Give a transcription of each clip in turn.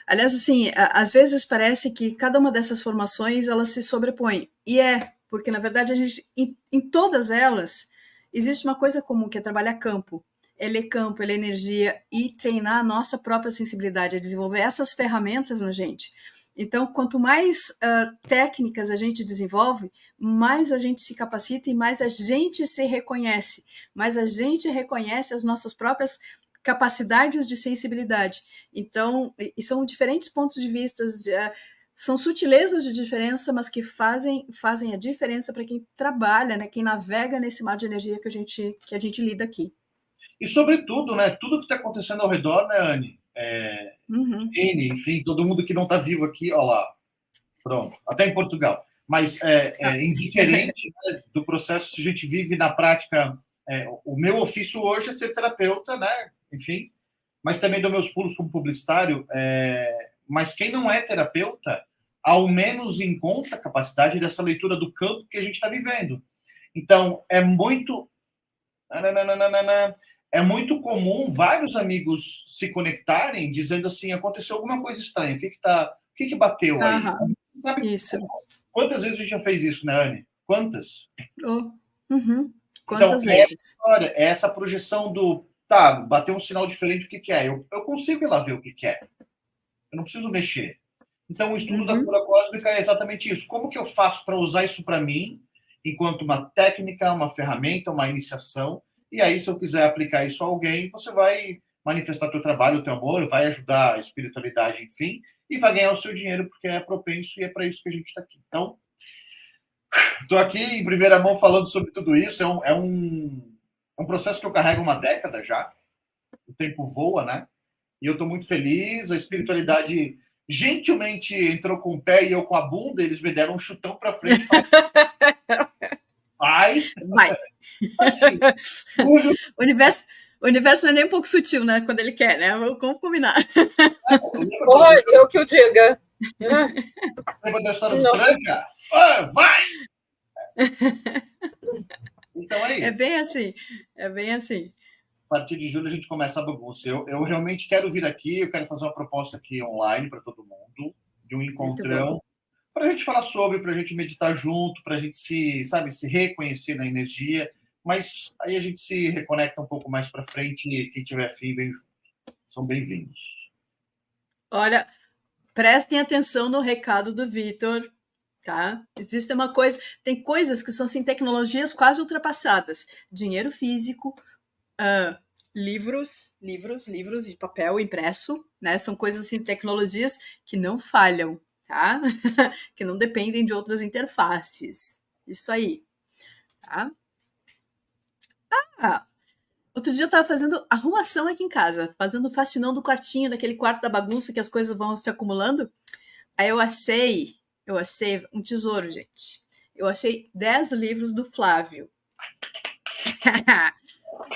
Aliás, assim, às vezes parece que cada uma dessas formações elas se sobrepõem. E porque na verdade a gente, em todas elas, existe uma coisa comum que é trabalhar campo, ele é energia e treinar a nossa própria sensibilidade, é desenvolver essas ferramentas na gente. Então, quanto mais técnicas a gente desenvolve, mais a gente se capacita e mais a gente se reconhece, mais a gente reconhece as nossas próprias capacidades de sensibilidade. Então, e são diferentes pontos de vista, são sutilezas de diferença, mas que fazem a diferença para quem trabalha, né, quem navega nesse mar de energia que a gente lida aqui. E, sobretudo, né, tudo que está acontecendo ao redor, né, Anne? Uhum. Enfim, todo mundo que não está vivo aqui, ó lá, pronto, até em Portugal. Mas Ah. indiferente, né, do processo, se a gente vive na prática. O meu ofício hoje é ser terapeuta, né? Enfim, mas também dou meus pulos como publicitário. Mas quem não é terapeuta, ao menos encontra a capacidade dessa leitura do campo que a gente está vivendo. Então, é muito comum vários amigos se conectarem dizendo assim: aconteceu alguma coisa estranha, o que bateu aí? Aham. Sabe Isso. quantas vezes a gente já fez isso, né, Anne? Quantas? Oh. Uhum. Então, Quantas é essa vezes? história, é essa projeção do tá, bateu um sinal diferente, o que, que é? Eu consigo ir lá ver o que, que é. Eu não preciso mexer. Então, o estudo da Uhum. cura cósmica é exatamente isso. Como que eu faço para usar isso para mim, enquanto uma técnica, uma ferramenta, uma iniciação? E aí, se eu quiser aplicar isso a alguém, você vai manifestar teu trabalho, o teu amor, vai ajudar a espiritualidade, enfim, e vai ganhar o seu dinheiro, porque é propenso e é para isso que a gente está aqui. Então, estou aqui em primeira mão falando sobre tudo isso. É um processo que eu carrego uma década já. O tempo voa, né? E eu estou muito feliz. A espiritualidade gentilmente entrou com o pé e eu com a bunda. Eles me deram um chutão para frente e falaram: vai, Vai. o universo, o universo não é nem um pouco sutil, né? Quando ele quer, né? Vamos combinar. Oh, eu que o diga. Lembra da história do Não. tranca? Vai! Então é É isso. bem assim. É bem assim. A partir de julho a gente começa a bagunça. Eu realmente quero vir aqui, eu quero fazer uma proposta aqui online para todo mundo, de um Muito bom. encontrão, para a gente falar sobre, para a gente meditar junto, para a gente se reconhecer na energia, mas aí a gente se reconecta um pouco mais para frente e quem tiver fim vem junto. São bem-vindos. Olha, prestem atenção no recado do Vitor, tá? Existe uma coisa, tem coisas que são assim, tecnologias quase ultrapassadas. Dinheiro físico, livros de papel impresso, né? São coisas assim, tecnologias que não falham, tá? que não dependem de outras interfaces. Isso aí, tá? Ah, outro dia eu estava fazendo arrumação aqui em casa, fazendo o faxinão do quartinho, daquele quarto da bagunça que as coisas vão se acumulando. Aí eu achei um tesouro, gente. Eu achei 10 livros do Flávio.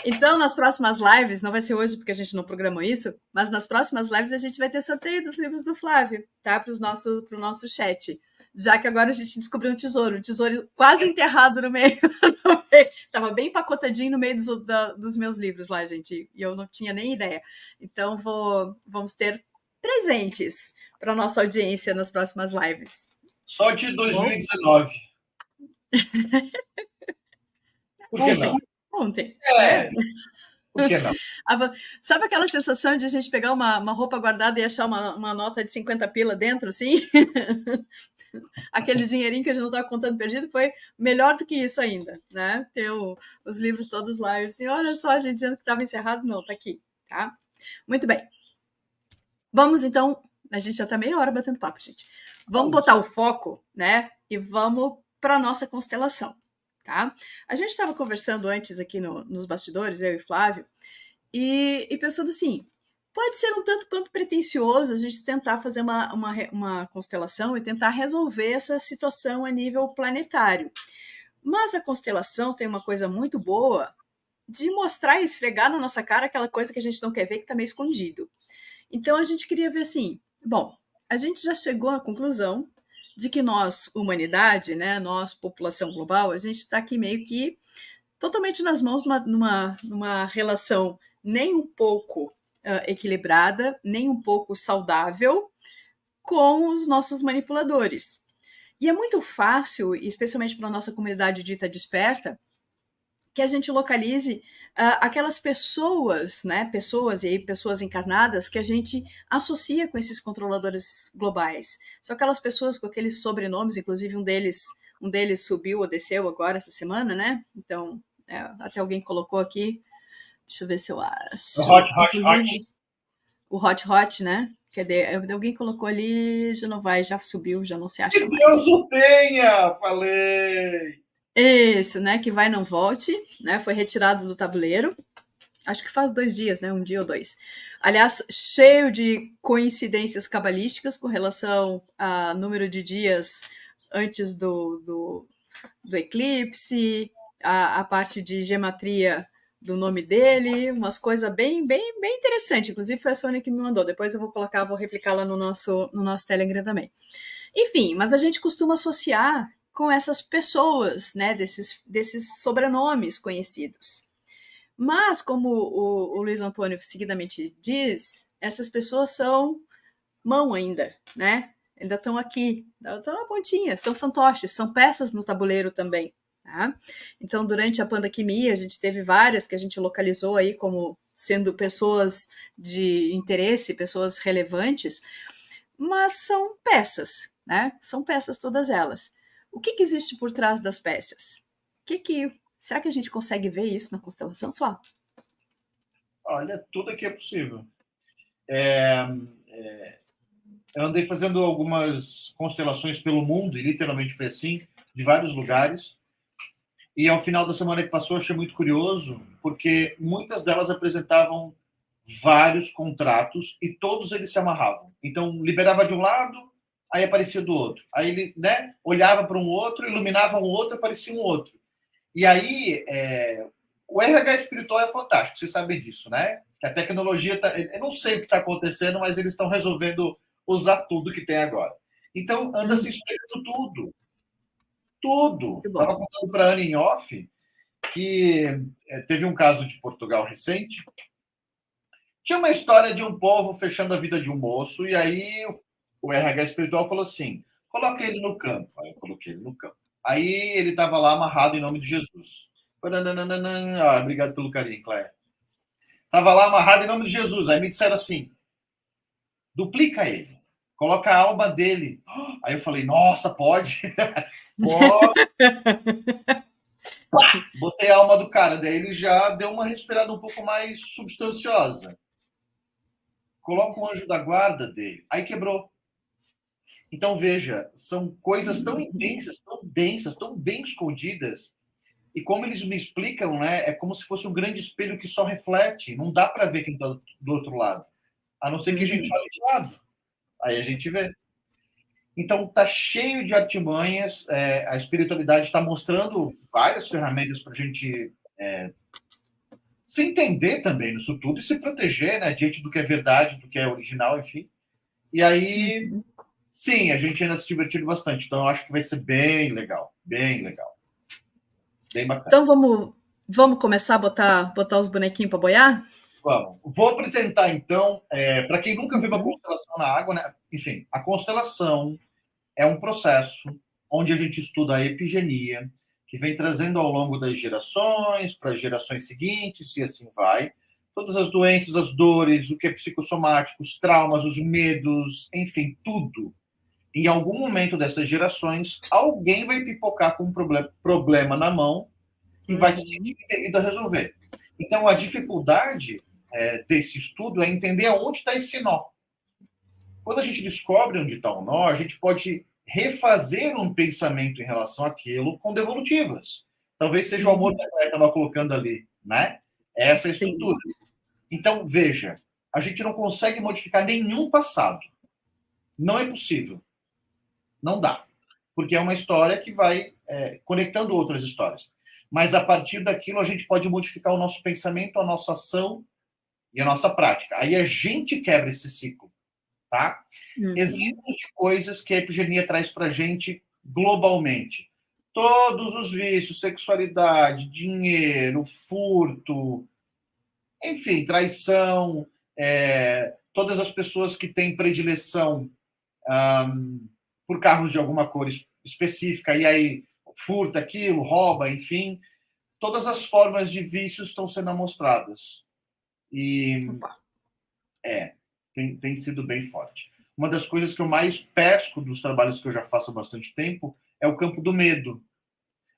Então, nas próximas lives, não vai ser hoje porque a gente não programou isso, mas nas próximas lives a gente vai ter sorteio dos livros do Flávio, tá? Para pro nosso chat. Já que agora a gente descobriu um tesouro quase enterrado no meio. Tava bem empacotadinho no meio dos meus livros lá, gente, e eu não tinha nem ideia. Então, vamos ter presentes para nossa audiência nas próximas lives. Só de Tá bom? 2019. Por que não? Ontem, É, né? por que não? Sabe aquela sensação de a gente pegar uma roupa guardada e achar uma nota de 50 pila dentro, assim? Aquele dinheirinho que a gente não estava contando perdido foi melhor do que isso ainda, né? Ter os livros todos lá. E assim, olha só, a gente dizendo que estava encerrado. Não, tá aqui, tá? Muito bem. Vamos então, a gente já está meia hora batendo papo, gente. Vamos botar o foco, né? E vamos para a nossa constelação, tá? A gente estava conversando antes aqui nos bastidores, eu e Flávio, e pensando assim, pode ser um tanto quanto pretensioso a gente tentar fazer uma constelação e tentar resolver essa situação a nível planetário. Mas a constelação tem uma coisa muito boa de mostrar e esfregar na nossa cara aquela coisa que a gente não quer ver que está meio escondido. Então a gente queria ver assim, bom, a gente já chegou à conclusão de que nós, humanidade, né, nós, população global, a gente está aqui meio que totalmente nas mãos numa relação nem um pouco equilibrada, nem um pouco saudável com os nossos manipuladores. E é muito fácil, especialmente para a nossa comunidade dita desperta, que a gente localize aquelas pessoas, né, pessoas encarnadas que a gente associa com esses controladores globais. São aquelas pessoas com aqueles sobrenomes, inclusive um deles subiu ou desceu agora essa semana, né? Então, até alguém colocou aqui, deixa eu ver se eu acho. Inclusive, o Hot, né? Cadê? Alguém colocou ali, já subiu, já não se acha mais. Deus o tenha, falei! Isso, né? Que vai não volte, né? Foi retirado do tabuleiro. Acho que faz 2 dias, né? 1 dia ou 2. Aliás, cheio de coincidências cabalísticas com relação a número de dias antes do eclipse, a parte de gematria do nome dele, umas coisas bem interessantes. Inclusive foi a Sônia que me mandou. Depois eu vou replicar lá no nosso Telegram também. Enfim, mas a gente costuma associar com essas pessoas, né, desses sobrenomes conhecidos. Mas, como o Luiz Antônio seguidamente diz, essas pessoas são mão ainda, né? Ainda estão aqui, estão na pontinha, são fantoches, são peças no tabuleiro também. Tá? Então, durante a pandemia, a gente teve várias que a gente localizou aí como sendo pessoas de interesse, pessoas relevantes, mas são peças, né? São peças todas elas. O que existe por trás das peças? Será que a gente consegue ver isso na constelação, Flá? Olha, tudo aqui é possível. Eu andei fazendo algumas constelações pelo mundo, e literalmente foi assim, de vários lugares. E ao final da semana que passou, eu achei muito curioso, porque muitas delas apresentavam vários contratos e todos eles se amarravam. Então, liberava de um lado, aí aparecia do outro. Aí ele, né, olhava para um outro, iluminava um outro, aparecia um outro. E aí, o RH espiritual é fantástico, vocês sabem disso, né? Que a tecnologia, eu não sei o que está acontecendo, mas eles estão resolvendo usar tudo que tem agora. Então, anda se explicando tudo. Tudo. Estava contando para a Ana em off que teve um caso de Portugal recente. Tinha uma história de um povo fechando a vida de um moço, e aí o RH espiritual falou assim: coloca ele no campo. Aí eu coloquei ele no campo. Aí ele estava lá amarrado em nome de Jesus. Obrigado pelo carinho, Claire. Estava lá amarrado em nome de Jesus. Aí me disseram assim: duplica ele, coloca a alma dele. Aí eu falei: nossa, pode? Pode. Botei a alma do cara, daí ele já deu uma respirada um pouco mais substanciosa. Coloca o anjo da guarda dele. Aí quebrou. Então, veja, são coisas tão intensas, tão densas, tão bem escondidas. E como eles me explicam, né, é como se fosse um grande espelho que só reflete. Não dá para ver quem está do outro lado. A não ser que a gente olhe de lado. Aí a gente vê. Então, está cheio de artimanhas. A espiritualidade está mostrando várias ferramentas para a gente se entender também nisso tudo e se proteger, né, diante do que é verdade, do que é original, enfim. E aí, sim, a gente ainda se divertiu bastante. Então, eu acho que vai ser bem legal. Bem legal. Bem bacana. Então, vamos começar a botar os bonequinhos para boiar? Vamos. Vou apresentar, então, para quem nunca viu uma constelação na água, né? Enfim, a constelação é um processo onde a gente estuda a epigenia, que vem trazendo ao longo das gerações, para as gerações seguintes, e assim vai. Todas as doenças, as dores, o que é psicossomático, os traumas, os medos, enfim, tudo. Em algum momento dessas gerações, alguém vai pipocar com um problema na mão e vai se sentir impelido a resolver. Então, a dificuldade desse estudo é entender aonde está esse nó. Quando a gente descobre onde está o nó, a gente pode refazer um pensamento em relação àquilo com devolutivas. Talvez seja o amor que ela estava colocando ali, né? Essa é a estrutura. Então, veja, a gente não consegue modificar nenhum passado. Não é possível. Não dá. Porque é uma história que vai conectando outras histórias. Mas, a partir daquilo, a gente pode modificar o nosso pensamento, a nossa ação e a nossa prática. Aí a gente quebra esse ciclo. Tá? Exemplos de coisas que a epigenia traz para a gente globalmente. Todos os vícios, sexualidade, dinheiro, furto, enfim, traição, todas as pessoas que têm predileção por carros de alguma cor específica, e aí furta aquilo, rouba, enfim, todas as formas de vícios estão sendo amostradas. E tem sido bem forte. Uma das coisas que eu mais pesco dos trabalhos que eu já faço há bastante tempo é o campo do medo.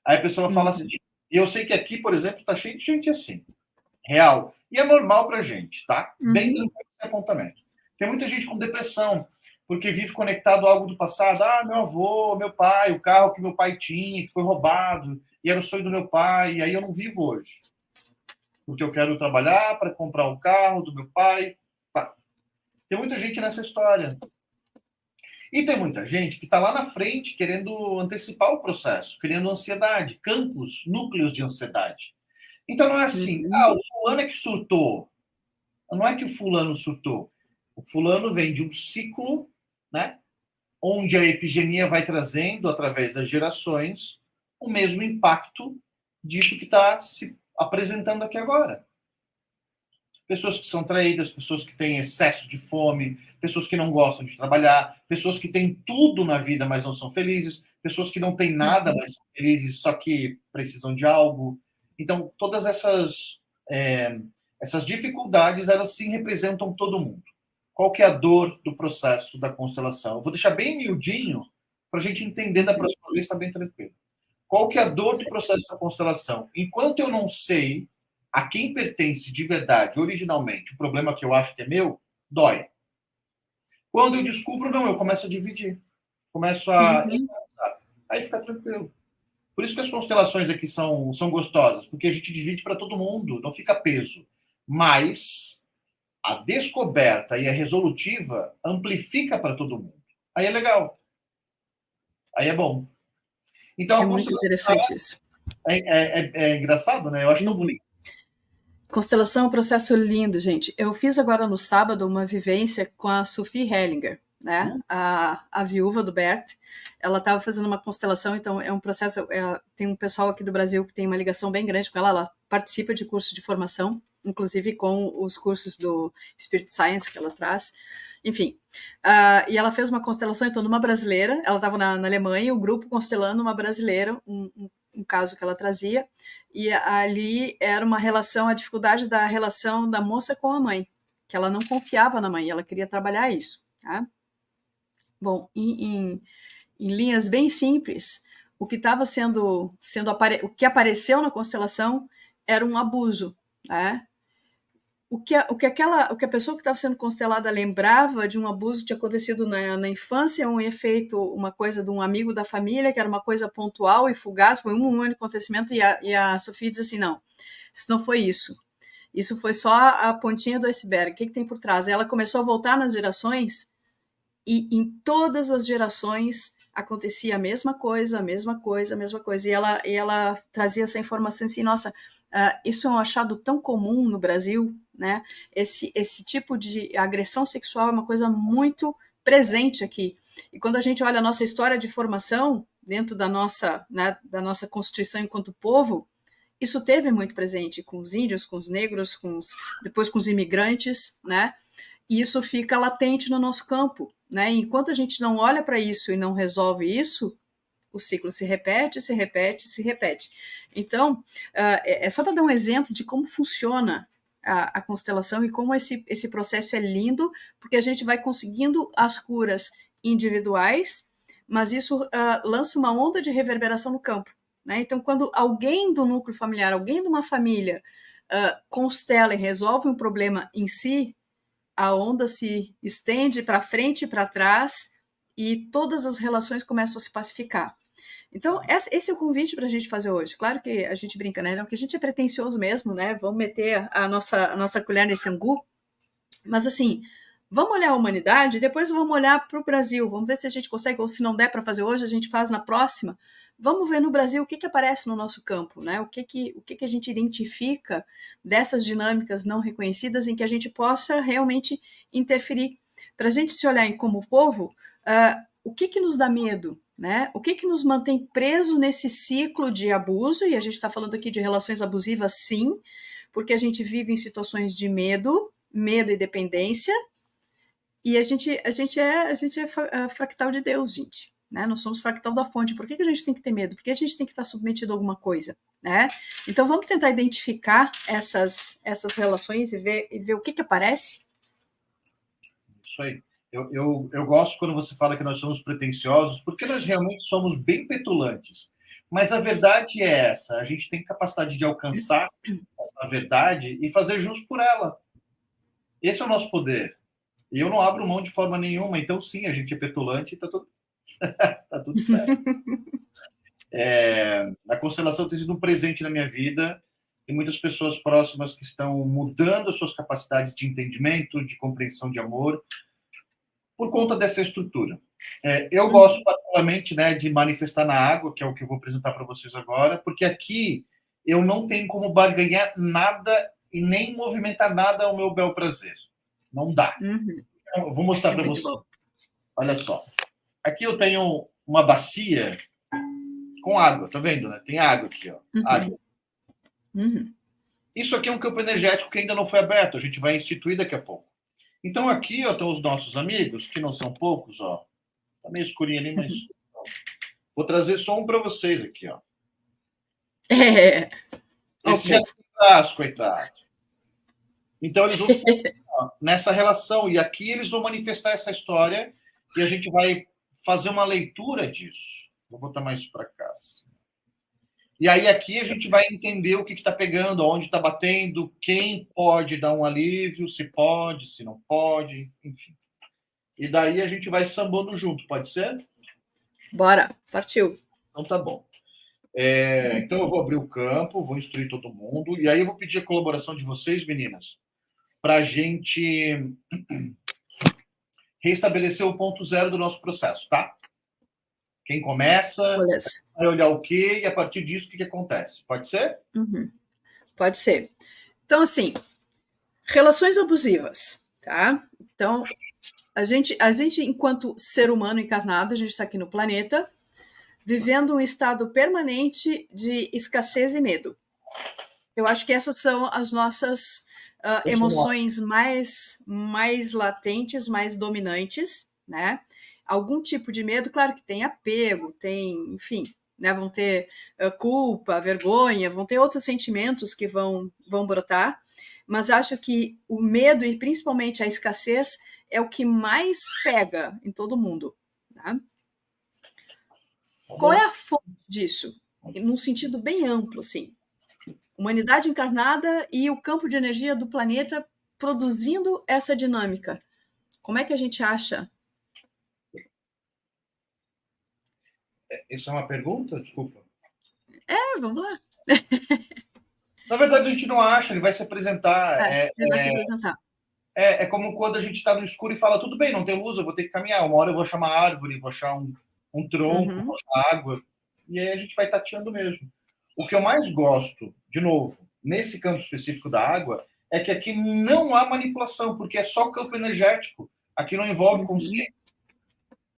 Aí a pessoa fala assim, e eu sei que aqui, por exemplo, está cheio de gente assim, real. E é normal para a gente, tá? Bem tranquilo esse apontamento. Tem muita gente com depressão, porque vive conectado a algo do passado. Ah, meu avô, meu pai, o carro que meu pai tinha, que foi roubado, e era o sonho do meu pai, e aí eu não vivo hoje. Porque eu quero trabalhar para comprar o carro do meu pai. Tá. Tem muita gente nessa história. E tem muita gente que está lá na frente querendo antecipar o processo, criando ansiedade, campos, núcleos de ansiedade. Então não é assim, o fulano é que surtou. Não é que o fulano surtou. O fulano vem de um ciclo, né, onde a epigenia vai trazendo, através das gerações, o mesmo impacto disso que está se apresentando aqui agora. Pessoas que são traídas, pessoas que têm excesso de fome, pessoas que não gostam de trabalhar, pessoas que têm tudo na vida, mas não são felizes, pessoas que não têm nada, mas são felizes, só que precisam de algo. Então, todas essas dificuldades, elas sim representam todo mundo. Qual que é a dor do processo da constelação? Eu vou deixar bem miudinho para a gente entender da próxima vez, está bem tranquilo. Qual que é a dor do processo da constelação? Enquanto eu não sei a quem pertence de verdade, originalmente, o problema que eu acho que é meu, dói. Quando eu descubro, não, eu começo a dividir. Começo a... Aí fica tranquilo. Por isso que as constelações aqui são gostosas, porque a gente divide para todo mundo, não fica peso. Mas a descoberta e a resolutiva amplifica para todo mundo. Aí é legal. Aí é bom. Então, é muito interessante isso. É engraçado, né? Eu acho tão bonito. Constelação é um processo lindo, gente. Eu fiz agora no sábado uma vivência com a Sophie Hellinger, né? A viúva do Bert. Ela estava fazendo uma constelação, então é um processo. Tem um pessoal aqui do Brasil que tem uma ligação bem grande com ela. Ela participa de cursos de formação, inclusive com os cursos do Spirit Science que ela traz. Enfim, e ela fez uma constelação, então, de uma brasileira. Ela estava na Alemanha, o grupo constelando uma brasileira, um caso que ela trazia, e ali era uma relação, a dificuldade da relação da moça com a mãe, que ela não confiava na mãe, ela queria trabalhar isso, tá? Bom, em linhas bem simples, o que estava o que apareceu na constelação era um abuso, né? O que a pessoa que estava sendo constelada lembrava de um abuso que tinha acontecido na infância, um efeito, uma coisa de um amigo da família, que era uma coisa pontual e fugaz, foi um único acontecimento, e a Sophie diz assim, não, isso não foi isso. Isso foi só a pontinha do iceberg. O que tem por trás? Ela começou a voltar nas gerações, e em todas as gerações acontecia a mesma coisa, a mesma coisa, a mesma coisa. E ela trazia essa informação assim, nossa, isso é um achado tão comum no Brasil, né? Esse tipo de agressão sexual é uma coisa muito presente aqui. E quando a gente olha a nossa história de formação, dentro da nossa constituição enquanto povo, isso teve muito presente com os índios, com os negros, depois com os imigrantes, né? E isso fica latente no nosso campo, né? E enquanto a gente não olha para isso e não resolve isso, o ciclo se repete, se repete, se repete. Então, é só para dar um exemplo de como funciona a constelação e como esse processo é lindo, porque a gente vai conseguindo as curas individuais, mas isso lança uma onda de reverberação no campo, né? Então, quando alguém do núcleo familiar, alguém de uma família constela e resolve um problema em si, a onda se estende para frente e para trás e todas as relações começam a se pacificar. Então, esse é o convite para a gente fazer hoje. Claro que a gente brinca, né? Não, que a gente é pretencioso mesmo, né? Vamos meter a nossa colher nesse angu. Mas, assim, vamos olhar a humanidade e depois vamos olhar para o Brasil. Vamos ver se a gente consegue, ou se não der para fazer hoje, a gente faz na próxima. Vamos ver no Brasil o que aparece no nosso campo, né? O que a gente identifica dessas dinâmicas não reconhecidas em que a gente possa realmente interferir. Para a gente se olhar como povo, o que nos dá medo, né? O que nos mantém preso nesse ciclo de abuso, e a gente está falando aqui de relações abusivas, sim, porque a gente vive em situações de medo, medo e dependência, e a gente é fractal de Deus, gente. Né? Nós somos fractal da fonte. Por que a gente tem que ter medo? Por que a gente tem que estar submetido a alguma coisa? Né? Então vamos tentar identificar essas relações e ver o que aparece. Isso aí. Eu gosto quando você fala que nós somos pretensiosos, porque nós realmente somos bem petulantes. Mas a verdade é essa: a gente tem capacidade de alcançar essa verdade e fazer jus por ela. Esse é o nosso poder. E eu não abro mão de forma nenhuma. Então, sim, a gente é petulante e está tudo, tá tudo certo. A constelação tem sido um presente na minha vida. Tem muitas pessoas próximas que estão mudando as suas capacidades de entendimento, de compreensão de amor, por conta dessa estrutura. Eu gosto particularmente, né, de manifestar na água, que é o que eu vou apresentar para vocês agora, porque aqui eu não tenho como barganhar nada e nem movimentar nada ao meu bel prazer. Não dá. Então, eu vou mostrar para vocês. Olha só. Aqui eu tenho uma bacia com água, tá vendo, né? Tem água aqui, ó. Água. Isso aqui é um campo energético que ainda não foi aberto. A gente vai instituir daqui a pouco. Então, aqui, ó, estão os nossos amigos, que não são poucos, ó. Tá meio escurinho ali, mas... Vou trazer só um para vocês aqui, ó. Esse já tem braço, coitado. Então, eles vão nessa relação. E aqui eles vão manifestar essa história e a gente vai fazer uma leitura disso. Vou botar mais para cá. E aí aqui a gente vai entender o que está pegando, onde está batendo, quem pode dar um alívio, se pode, se não pode, enfim. E daí a gente vai sambando junto, pode ser? Bora, partiu. Então tá bom. Então eu vou abrir o campo, vou instruir todo mundo, e aí eu vou pedir a colaboração de vocês, meninas, para a gente restabelecer o ponto zero do nosso processo, tá? Quem começa, vai olhar o quê e a partir disso o que acontece. Pode ser? Pode ser. Então, assim, relações abusivas, tá? Então, a gente, enquanto ser humano encarnado, a gente está aqui no planeta, vivendo um estado permanente de escassez e medo. Eu acho que essas são as nossas emoções mais latentes, mais dominantes, né? Algum tipo de medo, claro que tem apego, tem, enfim, né? Vão ter culpa, vergonha, vão ter outros sentimentos que vão brotar, mas acho que o medo e principalmente a escassez é o que mais pega em todo mundo, tá? Qual é a fonte disso? Num sentido bem amplo, assim. Humanidade encarnada e o campo de energia do planeta produzindo essa dinâmica. Como é que a gente acha? Isso é uma pergunta? Desculpa. Vamos lá. Na verdade, a gente não acha, ele vai se apresentar. Ele vai se apresentar. É como quando a gente está no escuro e fala, tudo bem, não tem luz, eu vou ter que caminhar. Uma hora eu vou achar uma árvore, vou achar um tronco, vou achar água. E aí a gente vai tateando mesmo. O que eu mais gosto, de novo, nesse campo específico da água, é que aqui não há manipulação, porque é só campo energético. Aqui não envolve consciência.